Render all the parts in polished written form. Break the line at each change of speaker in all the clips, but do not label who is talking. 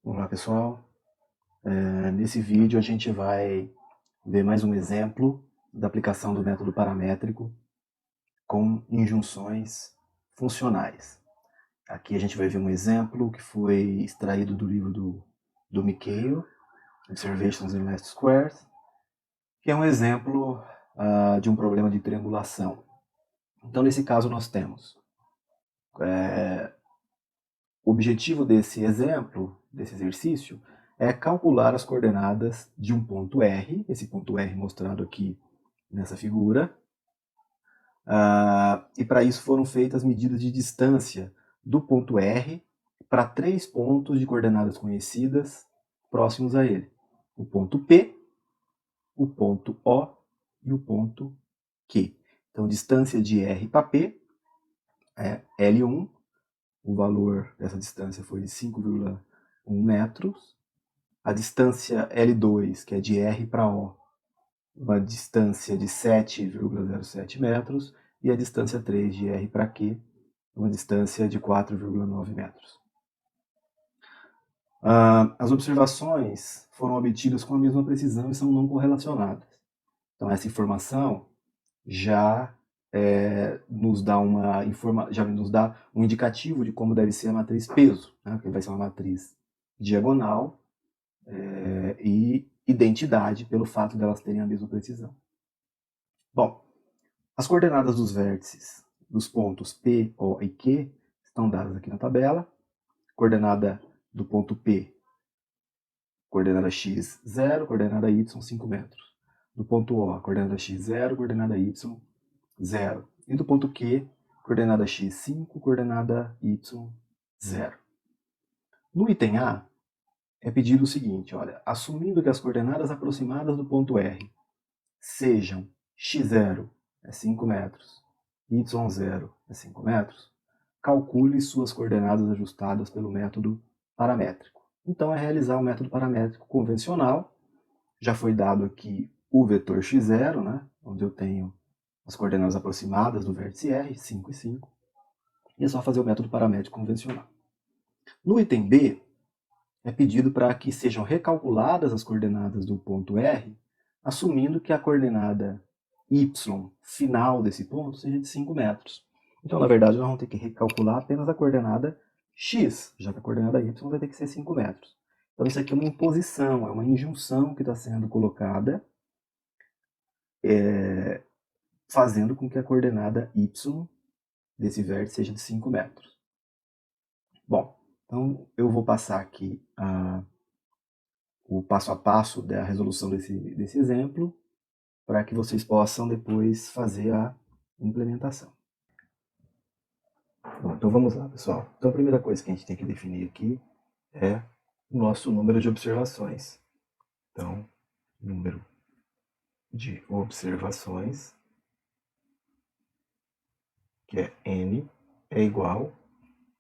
Olá pessoal, nesse vídeo a gente vai ver mais um exemplo da aplicação do método paramétrico com injunções funcionais. Aqui a gente vai ver um exemplo que foi extraído do livro do Mikhail, Observations in Least Squares, que é um exemplo de um problema de triangulação. Então nesse caso nós temos o objetivo desse exemplo, desse exercício, é calcular as coordenadas de um ponto R, esse ponto R mostrado aqui nessa figura, e para isso foram feitas medidas de distância do ponto R para 3 pontos de coordenadas conhecidas próximos a ele. O ponto P, o ponto O e o ponto Q. Então, distância de R para P é L1, o valor dessa distância foi de 5,1 metros. A distância L2, que é de R para O, uma distância de 7,07 metros. E a distância 3 de R para Q, uma distância de 4,9 metros. As observações foram obtidas com a mesma precisão e são não correlacionadas. Então essa informação já nos dá um indicativo de como deve ser a matriz peso, né? Que vai ser uma matriz diagonal e identidade pelo fato de elas terem a mesma precisão. Bom, as coordenadas dos vértices dos pontos P, O e Q estão dadas aqui na tabela. Coordenada do ponto P, coordenada x 0, coordenada y 5 metros. Do ponto O, coordenada x 0, coordenada y 0. E do ponto Q, coordenada x 5, coordenada y 0. No item A, é pedido o seguinte, olha, assumindo que as coordenadas aproximadas do ponto R sejam x0 é 5 metros, y0 é 5 metros, calcule suas coordenadas ajustadas pelo método paramétrico. Então é realizar o método paramétrico convencional. Já foi dado aqui o vetor x0, né, onde eu tenho as coordenadas aproximadas do vértice R, 5 e 5. E é só fazer o método paramétrico convencional. No item B, é pedido para que sejam recalculadas as coordenadas do ponto R, assumindo que a coordenada y final desse ponto seja de 5 metros. Então, na verdade, nós vamos ter que recalcular apenas a coordenada x, já que a coordenada y vai ter que ser 5 metros. Então, isso aqui é uma imposição, é uma injunção que está sendo colocada, fazendo com que a coordenada y desse vértice seja de 5 metros. Bom, então eu vou passar aqui o passo a passo da resolução desse exemplo, para que vocês possam depois fazer a implementação. Bom, então vamos lá, pessoal. Então a primeira coisa que a gente tem que definir aqui é o nosso número de observações. Então, número de observações, que é n, é igual,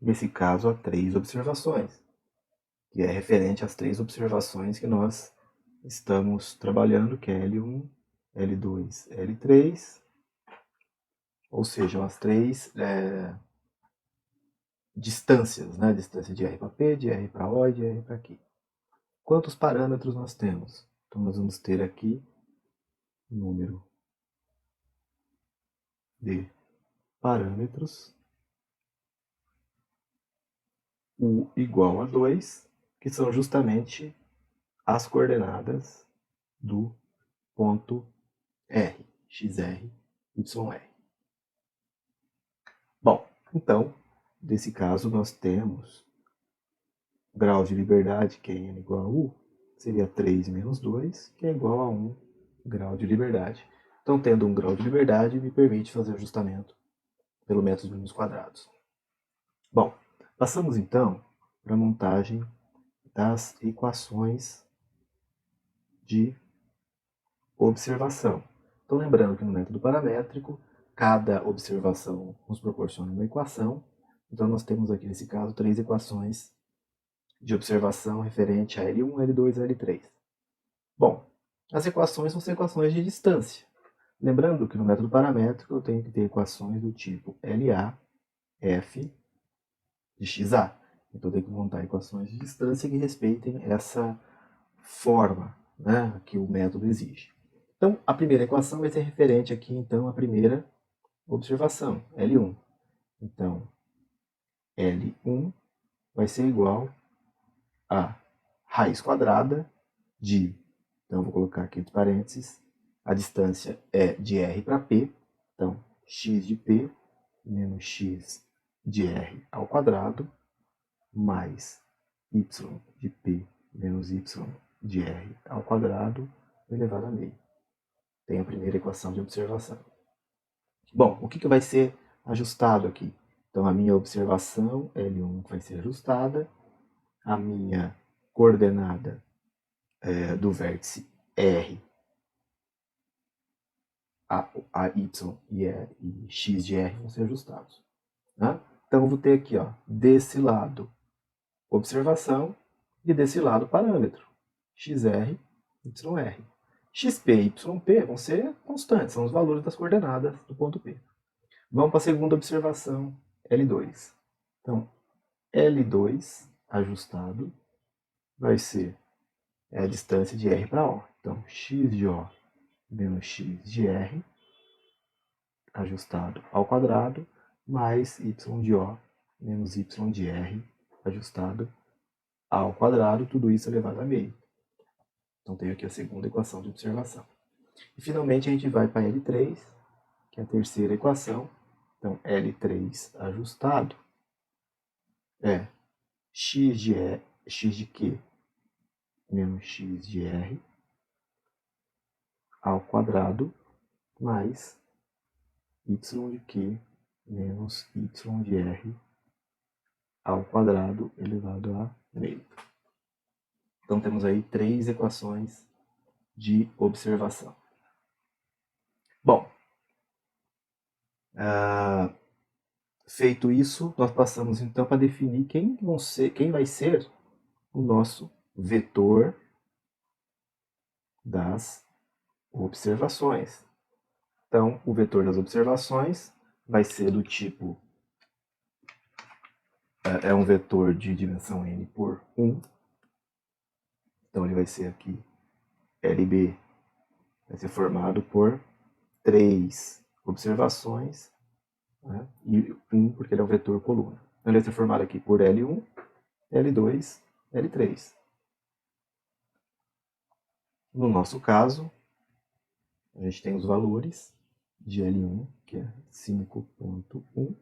nesse caso, a 3 observações, que é referente às 3 observações que nós estamos trabalhando, que é L1, L2, L3, ou seja, as 3 distâncias, né? Distância de R para P, de R para O e de R para Q. Quantos parâmetros nós temos? Então nós vamos ter aqui o número de parâmetros, U igual a 2, que são justamente as coordenadas do ponto R, XR, YR. Bom, então, nesse caso nós temos o grau de liberdade, que é n igual a U, seria 3 menos 2, que é igual a 1 grau de liberdade. Então, tendo 1 grau de liberdade, me permite fazer o ajustamento pelo método de mínimos quadrados. Bom, passamos então para a montagem das equações de observação. Então, lembrando que no método paramétrico, cada observação nos proporciona uma equação. Então, nós temos aqui, nesse caso, 3 equações de observação referente a L1, L2 e L3. Bom, as equações são equações de distância. Lembrando que no método paramétrico eu tenho que ter equações do tipo LA, F de XA. Então tem que montar equações de distância que respeitem essa forma, né, que o método exige. Então, a primeira equação vai ser referente aqui, então, à primeira observação, L1. Então, L1 vai ser igual a raiz quadrada de, então vou colocar aqui entre parênteses, a distância é de R para P, então x de P menos x de R ao quadrado, mais y de P menos y de R ao quadrado elevado a meio. Tem a primeira equação de observação. Bom, o que vai ser ajustado aqui? Então, a minha observação L1 vai ser ajustada, a minha coordenada do vértice R, a Y e X de R vão ser ajustados. Né? Então, eu vou ter aqui, ó, desse lado, observação, e desse lado, parâmetro, XR, YR. XP e YP vão ser constantes, são os valores das coordenadas do ponto P. Vamos para a segunda observação, L2. Então, L2 ajustado vai ser a distância de R para O. Então, x de O menos x de R ajustado ao quadrado, mais y de O menos y de R ajustado ao quadrado, tudo isso elevado a meio. Então, tenho aqui a segunda equação de observação. E, finalmente, a gente vai para L3, que é a terceira equação. Então, L3 ajustado é x de Q menos x de R ao quadrado, mais y de Q menos y de R ao quadrado elevado a meio. Então, temos aí 3 equações de observação. Bom, feito isso, nós passamos então para definir quem vai ser o nosso vetor das observações. Então, o vetor das observações vai ser do tipo, é um vetor de dimensão n por 1. Então, ele vai ser aqui, LB, vai ser formado por 3 observações, né, e 1 porque ele é o vetor coluna. Então, ele vai ser formado aqui por L1, L2, L3. No nosso caso, a gente tem os valores de L1, que é 5.1,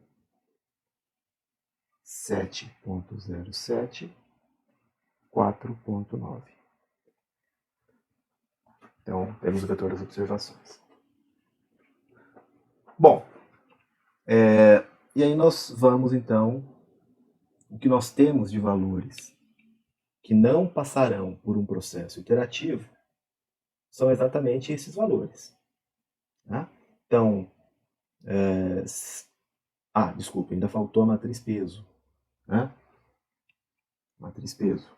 7.07, 4.9. Então, temos o vetor das observações. Bom, e aí nós vamos, então, o que nós temos de valores que não passarão por um processo iterativo são exatamente esses valores. Tá? Então, desculpa, ainda faltou a matriz peso. Né? Matriz peso.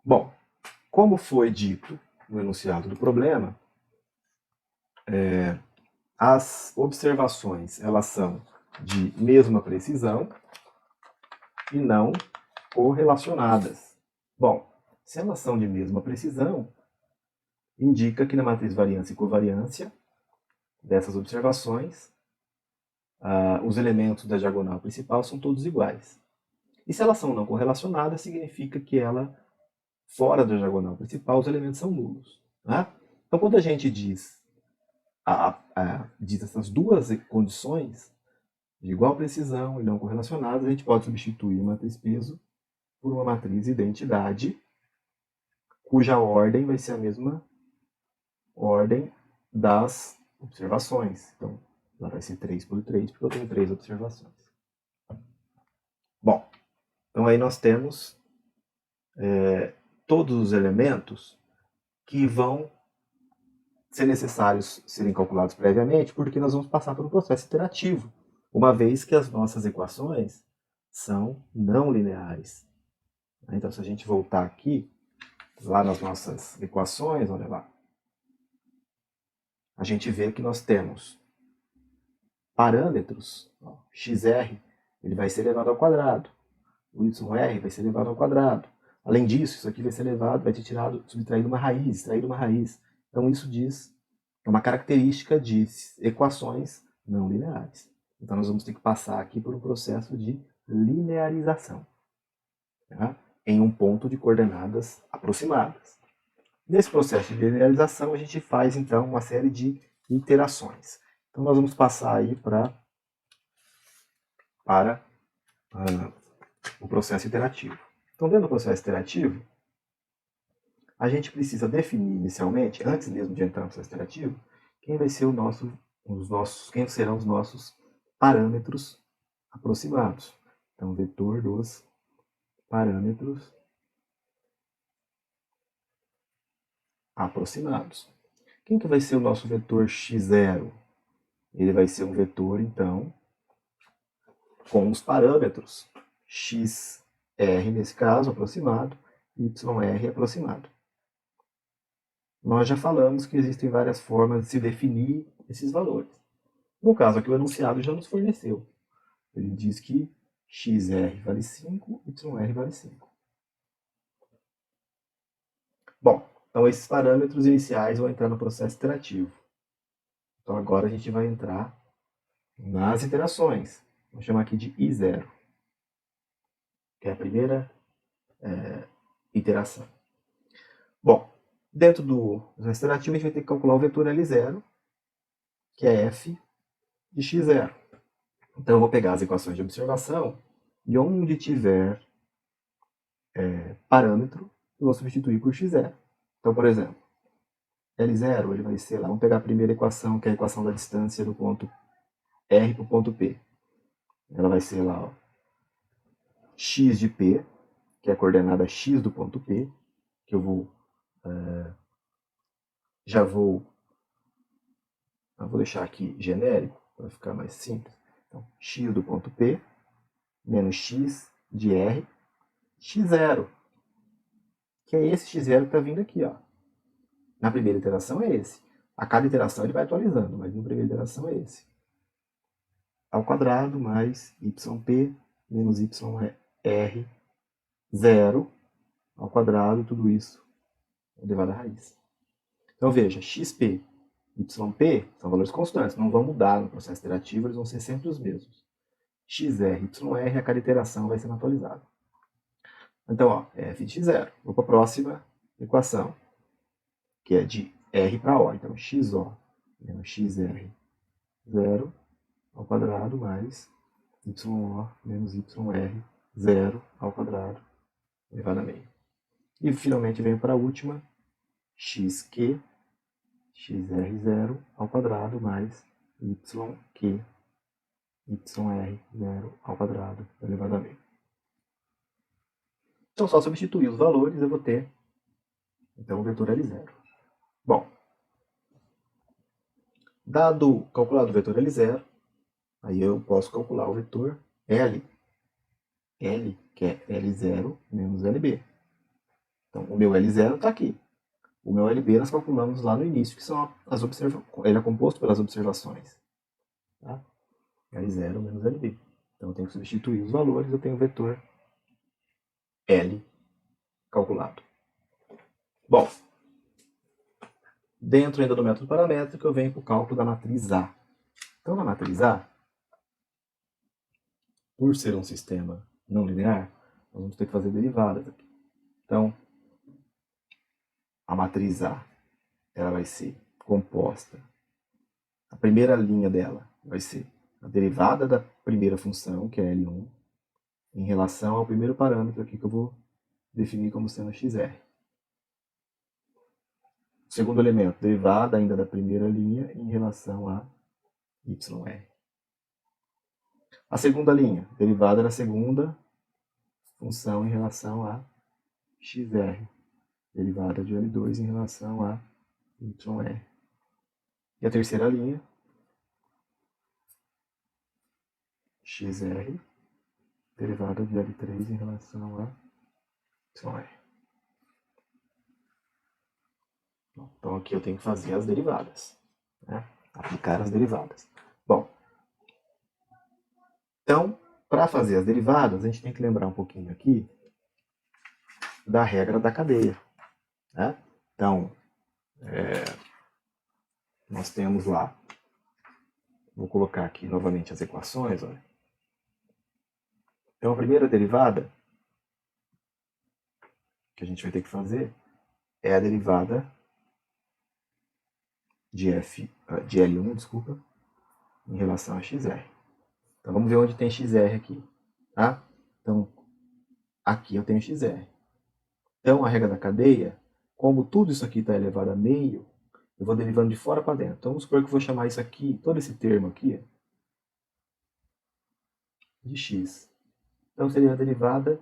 Bom, como foi dito no enunciado do problema, as observações elas são de mesma precisão e não correlacionadas. Bom, se elas são de mesma precisão, indica que na matriz variância e covariância dessas observações, os elementos da diagonal principal são todos iguais. E se elas são não correlacionadas, significa que fora da diagonal principal, os elementos são nulos. Né? Então, quando a gente diz essas duas condições, de igual precisão e não correlacionadas, a gente pode substituir a matriz peso por uma matriz identidade, cuja ordem vai ser a mesma ordem das observações. Então, ela vai ser 3 por 3, porque eu tenho 3 observações. Bom, então aí nós temos todos os elementos que vão ser necessários serem calculados previamente, porque nós vamos passar por um processo iterativo, uma vez que as nossas equações são não lineares. Então, se a gente voltar aqui, lá nas nossas equações, olha lá, a gente vê que nós temos parâmetros, ó, xr, ele vai ser elevado ao quadrado. O yr vai ser elevado ao quadrado. Além disso, isso aqui vai ser elevado, vai ter subtraído uma raiz, extraído uma raiz. Então isso diz, é uma característica de equações não lineares. Então nós vamos ter que passar aqui por um processo de linearização, tá? Em um ponto de coordenadas aproximadas. Nesse processo de linearização, a gente faz então uma série de iterações. Então nós vamos passar aí para o processo iterativo. Então, dentro do processo iterativo, a gente precisa definir inicialmente, antes mesmo de entrar no processo iterativo, quem vai ser quem serão os nossos parâmetros aproximados. Então, vetor dos parâmetros aproximados. Quem que vai ser o nosso vetor x0? Ele vai ser um vetor, então, com os parâmetros xr, nesse caso, aproximado, yr aproximado. Nós já falamos que existem várias formas de se definir esses valores. No caso aqui, o enunciado já nos forneceu. Ele diz que xr vale 5, yr vale 5. Bom, então esses parâmetros iniciais vão entrar no processo iterativo. Então agora a gente vai entrar nas iterações. Vou chamar aqui de I0, que é a primeira iteração. Bom, dentro do processo iterativo a gente vai ter que calcular o vetor L0, que é f de x0. Então eu vou pegar as equações de observação e onde tiver parâmetro, eu vou substituir por x0. Então, por exemplo, L0 ele vai ser lá, vamos pegar a primeira equação, que é a equação da distância do ponto R para o ponto P. Ela vai ser lá, ó, x de P, que é a coordenada x do ponto P, que eu vou vou deixar aqui genérico, para ficar mais simples. Então, x do ponto P, menos x de R, x0, que é esse x0 que está vindo aqui, ó. Na primeira iteração é esse. A cada iteração ele vai atualizando, mas na primeira iteração é esse. Ao quadrado mais yp menos yr, 0 ao quadrado, tudo isso elevado à raiz. Então veja, xp, yp são valores constantes, não vão mudar no processo iterativo, eles vão ser sempre os mesmos. xr, yr, a cada iteração vai sendo atualizado. Então, ó, f de x0. Vou para a próxima equação, que é de r para o. Então, xo menos xr, 0 ao quadrado mais yo menos yr, 0 ao quadrado elevado a meio. E finalmente venho para a última, xq, xr0 ao quadrado mais yq, yr0 ao quadrado elevado a meio. Então, só substituir os valores, eu vou ter então o vetor L0. Bom, calculado o vetor L0, aí eu posso calcular o vetor L. L, que é L0 menos LB. Então, o meu L0 está aqui. O meu LB nós calculamos lá no início, que são as observações. Ele é composto pelas observações. Tá? L0 menos LB. Então, eu tenho que substituir os valores, eu tenho o vetor L calculado. Bom, dentro ainda do método paramétrico, eu venho para o cálculo da matriz A. Então, na matriz A, por ser um sistema não linear, nós vamos ter que fazer derivadas aqui. Então, a matriz A, ela vai ser composta, a primeira linha dela vai ser a derivada da primeira função, que é L1, em relação ao primeiro parâmetro aqui que eu vou definir como sendo xr. O segundo elemento, derivada ainda da primeira linha em relação a yr. A segunda linha, derivada da segunda função em relação a xr. Derivada de L2 em relação a yr. E a terceira linha, xr, derivada de L3 em relação a yr. Então aqui eu tenho que fazer as derivadas, né? Aplicar as derivadas. Bom, Então, para fazer as derivadas, a gente tem que lembrar um pouquinho aqui da regra da cadeia. Né? Então, nós temos lá, vou colocar aqui novamente as equações. Olha. Então, a primeira derivada que a gente vai ter que fazer é a derivada de L1, desculpa, em relação a XR. Então, vamos ver onde tem XR aqui. Tá? Então, aqui eu tenho XR. Então, a regra da cadeia, como tudo isso aqui está elevado a meio, eu vou derivando de fora para dentro. Então, vamos supor que eu vou chamar isso aqui, todo esse termo aqui, de x. Então, seria a derivada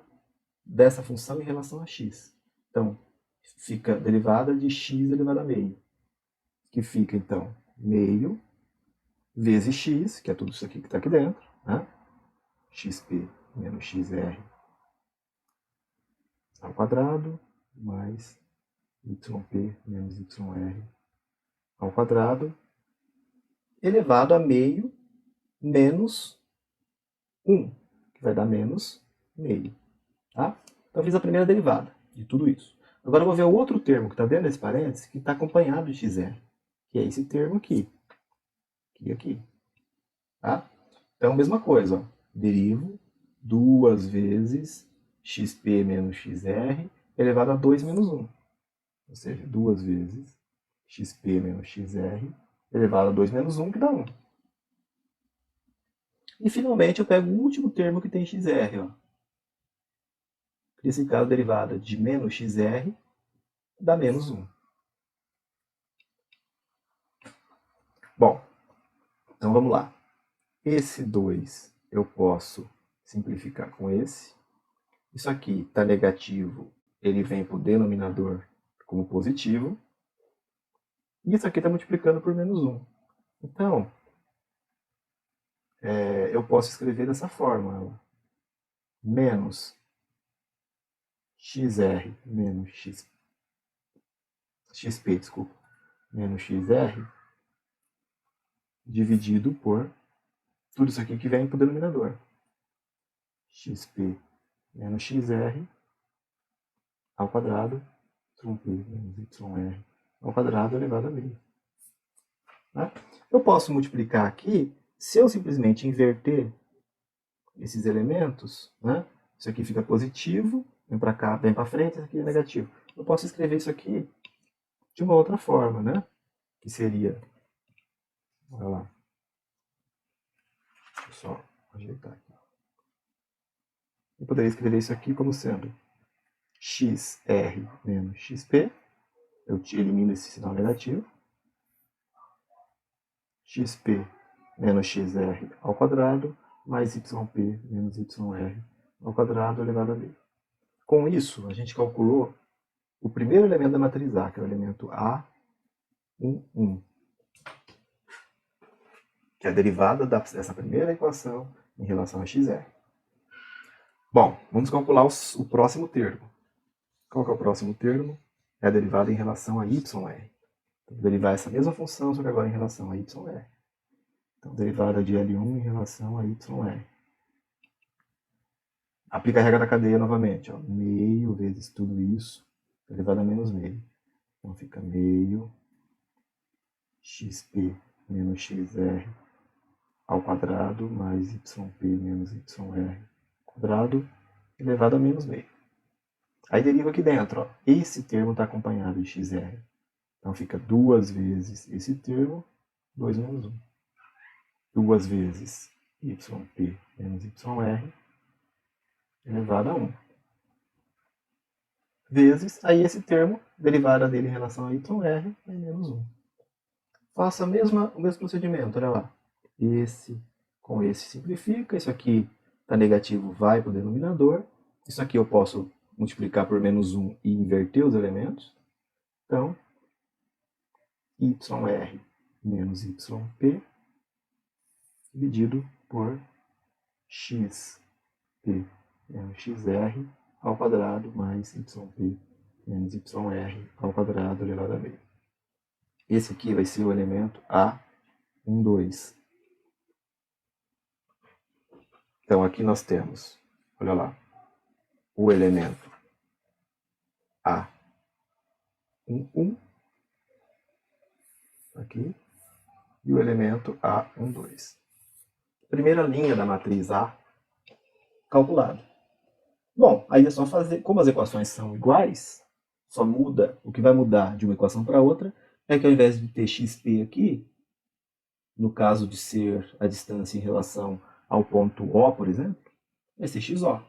dessa função em relação a x. Então, fica derivada de x elevado a meio, que fica, então, meio vezes x, que é tudo isso aqui que está aqui dentro, né? xp menos xr ao quadrado, mais yp menos yr ao quadrado, elevado a meio menos 1, que vai dar menos meio. Tá? Então, eu fiz a primeira derivada de tudo isso. Agora, eu vou ver o outro termo que está dentro desse parênteses, que está acompanhado de xr, que é esse termo aqui. Aqui. Tá? Então, mesma coisa. Ó. Derivo 2 vezes xp menos xr elevado a 2 menos 1. Ou seja, 2 vezes xp menos xr elevado a 2 menos 1, que dá 1. E, finalmente, eu pego o último termo que tem xr. Ó. Nesse caso, a derivada de menos xr dá menos 1. Bom, então vamos lá. Esse 2 eu posso simplificar com esse. Isso aqui está negativo, ele vem para o denominador como positivo. E isso aqui está multiplicando por menos 1. Então, eu posso escrever dessa forma. Menos xr menos xp, desculpa, menos xr dividido por tudo isso aqui que vem para o denominador. xp menos xr ao quadrado, y menos yr ao quadrado elevado a meio. Tá? Eu posso multiplicar aqui, se eu simplesmente inverter esses elementos, né? Isso aqui fica positivo, vem para cá, vem para frente, isso aqui é negativo. Eu posso escrever isso aqui de uma outra forma, né? Que seria, olha lá, deixa eu só ajeitar aqui. Eu poderia escrever isso aqui como sendo xr menos xp, eu elimino esse sinal negativo, xp menos xr ao quadrado, mais yp menos yr ao quadrado elevado a meio. Com isso, a gente calculou o primeiro elemento da matriz A, que é o elemento A11, que é a derivada dessa primeira equação em relação a xr. Bom, vamos calcular o próximo termo. Qual que é o próximo termo? É a derivada em relação a yr. Então, vou derivar essa mesma função, só que agora em relação a yr. Então, derivada de L1 em relação a yr. Aplica a regra da cadeia novamente. Ó. Meio vezes tudo isso, elevado a menos meio. Então, fica meio xp menos xr ao quadrado mais yp menos yr ao quadrado elevado a menos meio. Aí deriva aqui dentro. Ó. Esse termo está acompanhado de xr. Então, fica 2 vezes esse termo, 2 menos 1. 2 vezes yp menos yr elevado a 1. Vezes, aí esse termo, derivada dele em relação a yr, é menos 1. Faça o mesmo procedimento, olha lá. Esse com esse simplifica, isso aqui está negativo, vai para o denominador. Isso aqui eu posso multiplicar por menos 1 e inverter os elementos. Então, yr menos yp dividido por xp menos xr ao quadrado mais yp menos yr ao quadrado elevado a meio. Esse aqui vai ser o elemento A12. Então, aqui nós temos, olha lá, o elemento A11, aqui, e o elemento A12. Primeira linha da matriz A calculada. Bom, aí é só fazer, como as equações são iguais, só muda, o que vai mudar de uma equação para outra é que ao invés de ter xp aqui, no caso de ser a distância em relação ao ponto O, por exemplo, vai ser xo.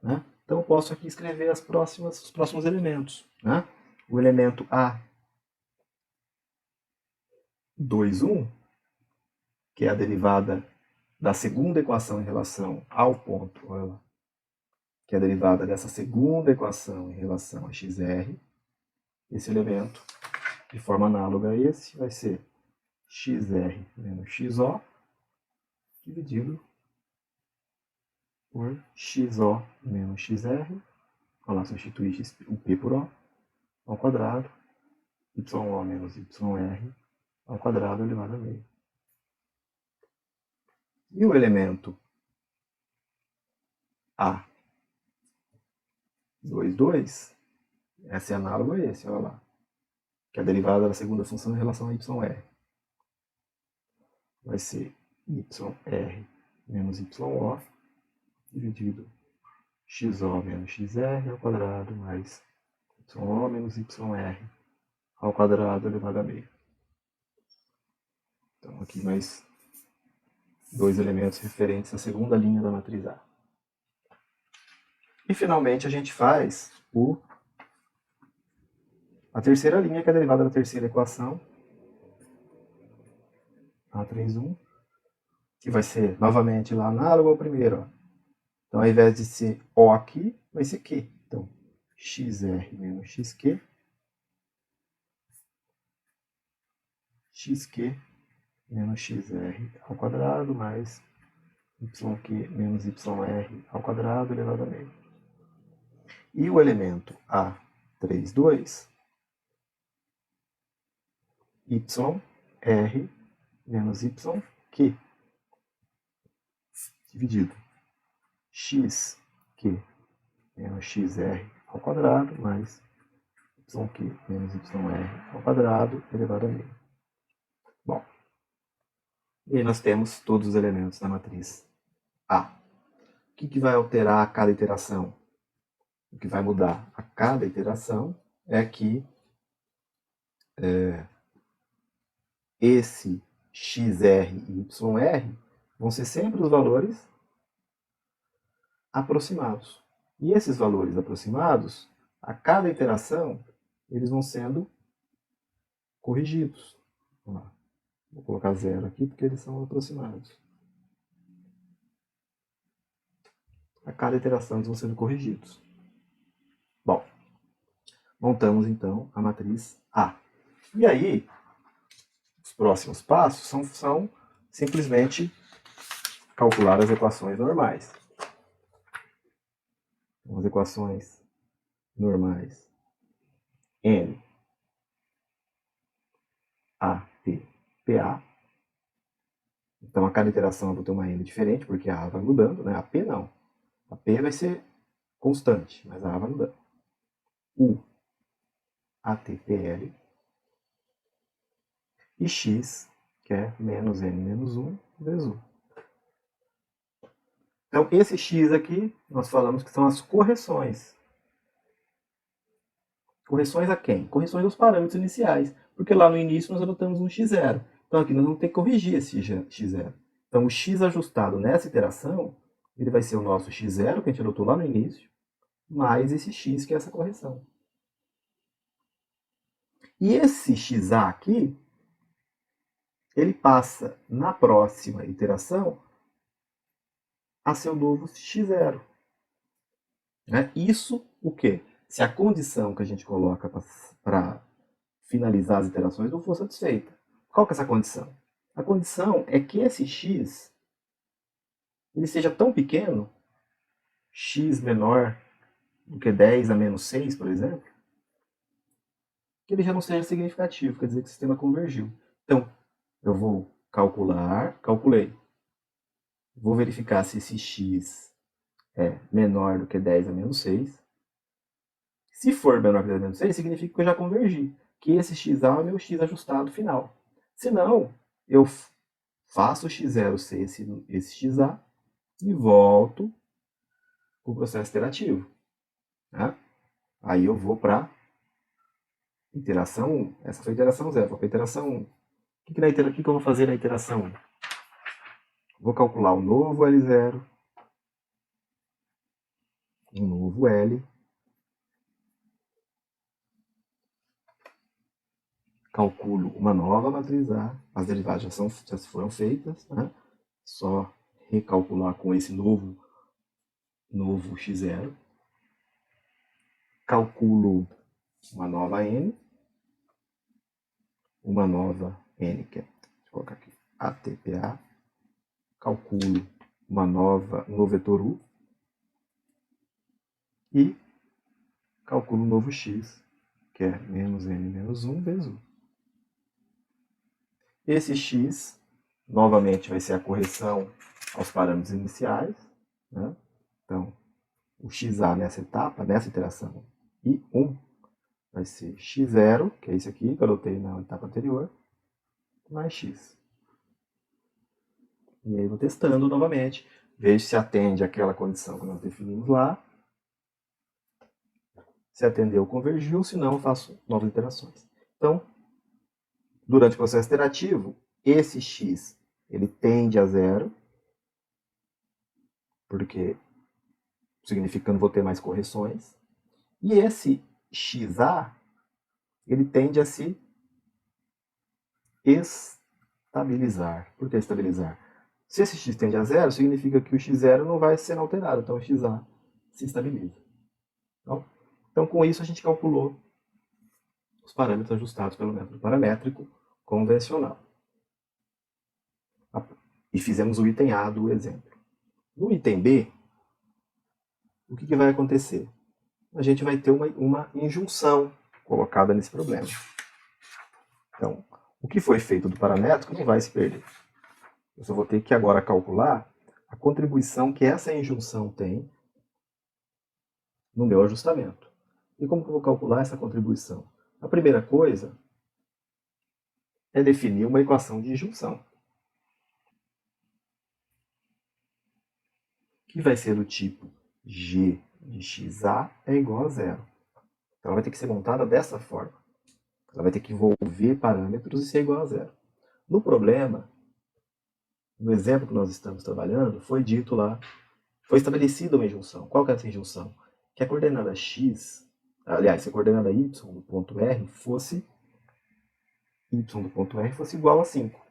Né? Então eu posso aqui escrever os próximos elementos. Né? O elemento A21, que é a derivada da segunda equação em relação ao ponto, olha lá, que é a derivada dessa segunda equação em relação a xr, esse elemento, de forma análoga a esse, vai ser xr menos xo dividido por xo menos xr, olha lá, substituir o p por o, ao quadrado, yo menos yr, ao quadrado elevado a meio. E o elemento A22, essa é análoga a esse, olha lá, que é a derivada da segunda função em relação a yr. Vai ser yr menos yo dividido xo menos xr ao quadrado mais yo menos yr ao quadrado elevado a meio. Então aqui mais dois elementos referentes à segunda linha da matriz A. E finalmente a gente faz a terceira linha, que é a derivada da terceira equação, A31, que vai ser novamente lá análogo ao primeiro. Ó. Então ao invés de ser O aqui, vai ser Q. Então xr menos xq, xq menos xr ao quadrado mais yq menos yr ao quadrado elevado a meio. E o elemento A32, yr menos yq dividido xq menos xr ao quadrado mais yq menos yr ao quadrado elevado a meio. Bom, e aí nós temos todos os elementos da matriz A. O que vai alterar a cada iteração? O que vai mudar a cada iteração é que esse xr e yr vão ser sempre os valores aproximados. E esses valores aproximados, a cada iteração, eles vão sendo corrigidos. Vamos lá. Vou colocar 0 aqui porque eles são aproximados. A cada iteração eles vão sendo corrigidos. Bom, montamos então a matriz A. E aí, os próximos passos são simplesmente calcular as equações normais. As equações normais N, A, P, PA. Então, a cada iteração eu vou ter uma N diferente, porque a A vai mudando, né? A P não. A P vai ser constante, mas a A vai mudando. U, ATPL. E X, que é menos N menos 1 vezes 1. Então, esse X aqui, nós falamos que são as correções. Correções a quem? Correções aos parâmetros iniciais. Porque lá no início nós adotamos um x0. Então aqui nós vamos ter que corrigir esse x0. Então o x ajustado nessa iteração, ele vai ser o nosso x0, que a gente adotou lá no início, mais esse x, que é essa correção. E esse xa aqui, ele passa na próxima iteração a ser o novo x0. Isso o quê? Se a condição que a gente coloca para finalizar as iterações não for satisfeita. Qual que é essa condição? A condição é que esse x ele seja tão pequeno, x menor do que 10 a menos 6, por exemplo, que ele já não seja significativo, quer dizer que o sistema convergiu. Então, eu vou calculei. Vou verificar se esse x é menor do que 10 a menos 6. Se for menor que 10 a menos 6, significa que eu já convergi, que esse xa é o meu x ajustado final. Se não, eu faço o x0 ser esse xa e volto para o processo iterativo. Né? Aí eu vou para iteração 1. Essa foi a iteração 0, vou para a iteração 1. O que eu vou fazer na iteração 1? Vou calcular o novo L0, um novo L, calculo uma nova matriz A, as derivadas já foram feitas, né? Só recalcular com esse novo x0. Calculo uma nova n, que é, deixa eu colocar aqui, ATPA, calculo um novo vetor U e calculo um novo x, que é menos n menos 1 vezes U. Esse x, novamente, vai ser a correção aos parâmetros iniciais. Né? Então, o xa nessa etapa, nessa iteração, e 1 vai ser x0, que é esse aqui que eu adotei na etapa anterior, mais x. E aí eu vou testando novamente, vejo se atende àquela condição que nós definimos lá. Se atendeu, convergiu, se não, eu faço novas iterações. Então, durante o processo iterativo, esse x ele tende a zero, porque significa que eu não vou ter mais correções. E esse xa, ele tende a se estabilizar. Por que estabilizar? Se esse x tende a zero, significa que o x0 não vai ser alterado, então o xa se estabiliza. Então, com isso, a gente calculou os parâmetros ajustados pelo método paramétrico convencional. E fizemos o item A do exemplo. No item B, o que vai acontecer? A gente vai ter uma injunção colocada nesse problema. Então, o que foi feito do paramétrico não vai se perder. Eu só vou ter que agora calcular a contribuição que essa injunção tem no meu ajustamento. E como que eu vou calcular essa contribuição? A primeira coisa é definir uma equação de injunção, que vai ser do tipo g de xa é igual a zero. Então ela vai ter que ser montada dessa forma. Ela vai ter que envolver parâmetros e ser igual a zero. No problema, no exemplo que nós estamos trabalhando, foi dito lá, foi estabelecida uma injunção. Qual que é essa injunção? Que a coordenada x, aliás, se a coordenada y do ponto R fosse igual a 5.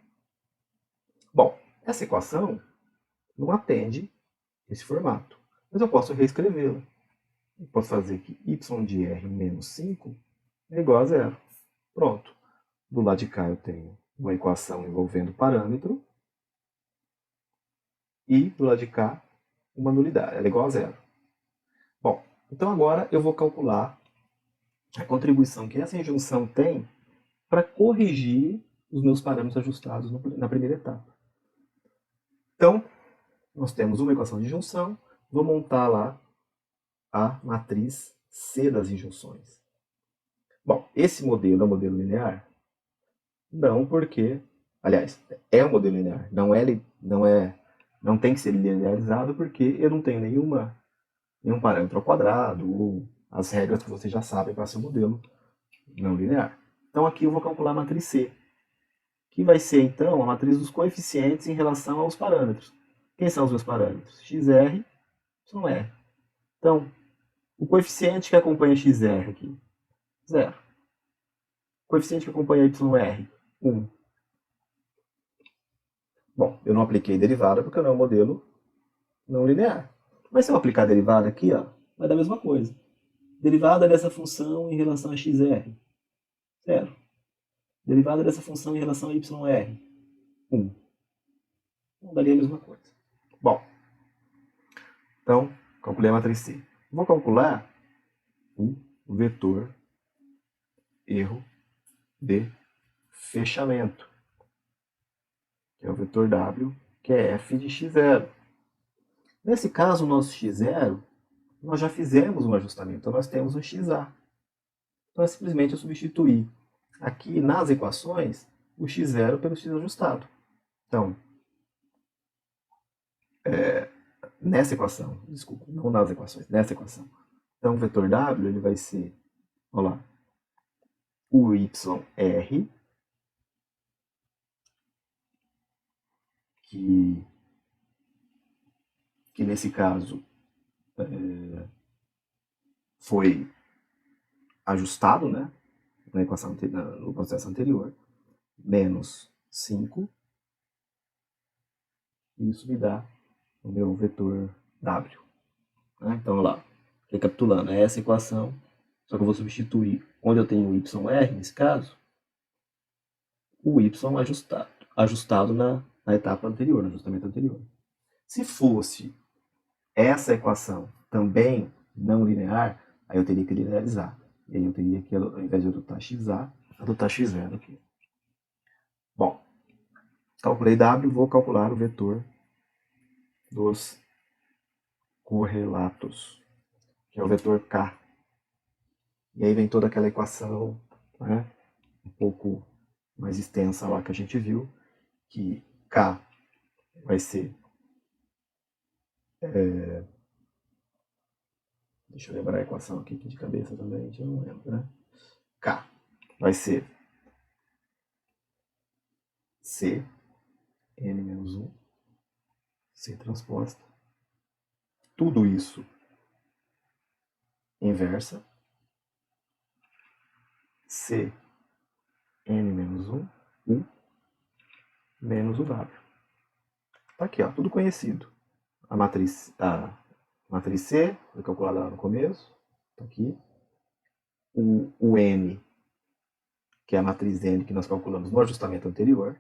Bom, essa equação não atende esse formato, mas eu posso reescrevê-la. Eu posso fazer que y de R menos 5 é igual a zero. Pronto. Do lado de cá eu tenho uma equação envolvendo parâmetro e do lado de cá uma nulidade, ela é igual a zero. Bom, então agora eu vou calcular a contribuição que essa injunção tem para corrigir os meus parâmetros ajustados na primeira etapa. Então, nós temos uma equação de injunção, vou montar lá a matriz C das injunções. Bom, esse modelo é um modelo linear? Não, porque, aliás, é um modelo linear, não tem que ser linearizado porque eu não tenho nenhum parâmetro ao quadrado ou as regras que vocês já sabem para ser um modelo não linear. Então aqui eu vou calcular a matriz C, que vai ser então a matriz dos coeficientes em relação aos parâmetros. Quem são os meus parâmetros? XR, YR. Então, o coeficiente que acompanha XR aqui, 0. O coeficiente que acompanha YR, 1. Bom, eu não apliquei derivada porque não é um modelo não linear. Mas se eu aplicar a derivada aqui, ó, vai dar a mesma coisa. Derivada dessa função em relação a XR, 0. Derivada dessa função em relação a YR, 1. Não daria a mesma coisa. Bom, então, calculei a matriz C. Vou calcular o vetor erro de fechamento, que é o vetor W, que é f de x0. Nesse caso, o nosso x0, nós já fizemos um ajustamento, então nós temos um xa. Então é simplesmente eu substituir aqui nas equações o x0 pelo x ajustado. Então, nessa equação, desculpa, não nas equações, nessa equação. Então o vetor w ele vai ser, olha lá, o yr, que nesse caso foi ajustado, né, na equação, no processo anterior, menos 5, isso me dá o meu vetor w. Então, olha lá, recapitulando, é essa equação, só que eu vou substituir, onde eu tenho o yr, nesse caso, o y ajustado na etapa anterior, no ajustamento anterior. Se fosse essa equação também não linear, aí eu teria que linearizar. E aí eu teria que, ao invés de adotar xa, adotar x0 aqui. Bom, calculei w, vou calcular o vetor dos correlatos, que é o vetor k. E aí vem toda aquela equação, né, um pouco mais extensa lá que a gente viu, que k vai ser... deixa eu lembrar a equação aqui de cabeça também, eu não lembro, né? K vai ser C, n menos 1, C transposta. Tudo isso inversa. C, n menos 1, U, menos o W. Tá aqui, ó, tudo conhecido. A matriz C foi calculada lá no começo. Tá aqui. O N, que é a matriz N que nós calculamos no ajustamento anterior.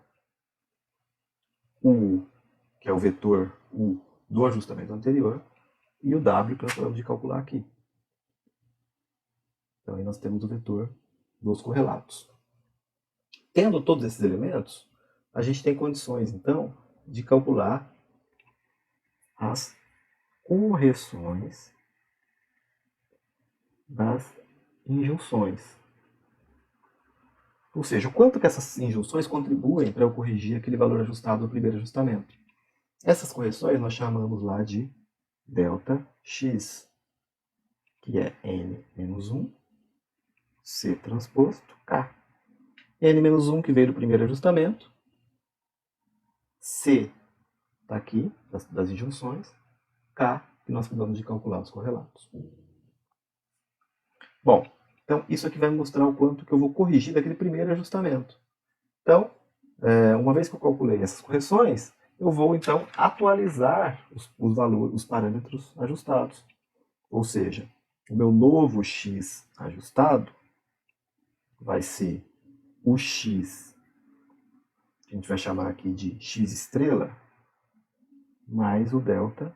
O U, que é o vetor U do ajustamento anterior. E o W que nós acabamos de calcular aqui. Então aí nós temos o vetor dos correlatos. Tendo todos esses elementos, a gente tem condições, então, de calcular as correções das injunções. Ou seja, o quanto que essas injunções contribuem para eu corrigir aquele valor ajustado no primeiro ajustamento. Essas correções nós chamamos lá de ΔX, que é n menos 1, C transposto, K. N menos 1 que veio do primeiro ajustamento, C está aqui, das injunções, K, que nós acabamos de calcular os correlatos. Bom, então isso aqui vai mostrar o quanto que eu vou corrigir daquele primeiro ajustamento. Então, uma vez que eu calculei essas correções, eu vou então atualizar os valores, os parâmetros ajustados. Ou seja, o meu novo x ajustado vai ser o x, que a gente vai chamar aqui de x estrela, mais o delta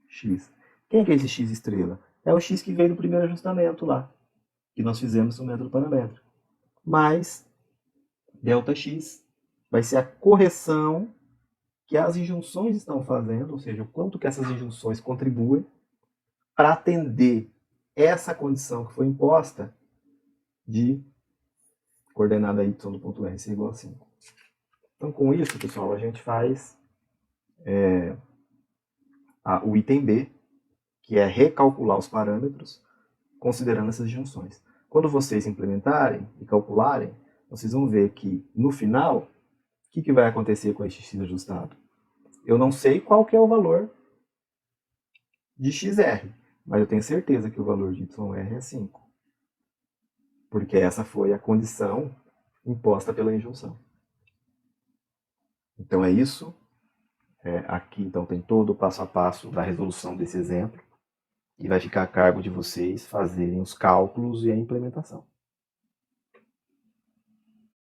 x. Quem que é esse x estrela? É o x que veio do primeiro ajustamento lá, que nós fizemos no método paramétrico. Mais ΔX vai ser a correção que as injunções estão fazendo, ou seja, o quanto que essas injunções contribuem para atender essa condição que foi imposta de coordenada y do ponto R ser igual a 5. Então, com isso, pessoal, a gente faz o item B, que é recalcular os parâmetros considerando essas junções. Quando vocês implementarem e calcularem, vocês vão ver que, no final, o que vai acontecer com esse x ajustado? Eu não sei qual que é o valor de xr, mas eu tenho certeza que o valor de yr é 5. Porque essa foi a condição imposta pela injunção. Então é isso. Aqui então tem todo o passo a passo da resolução desse exemplo. E vai ficar a cargo de vocês fazerem os cálculos e a implementação.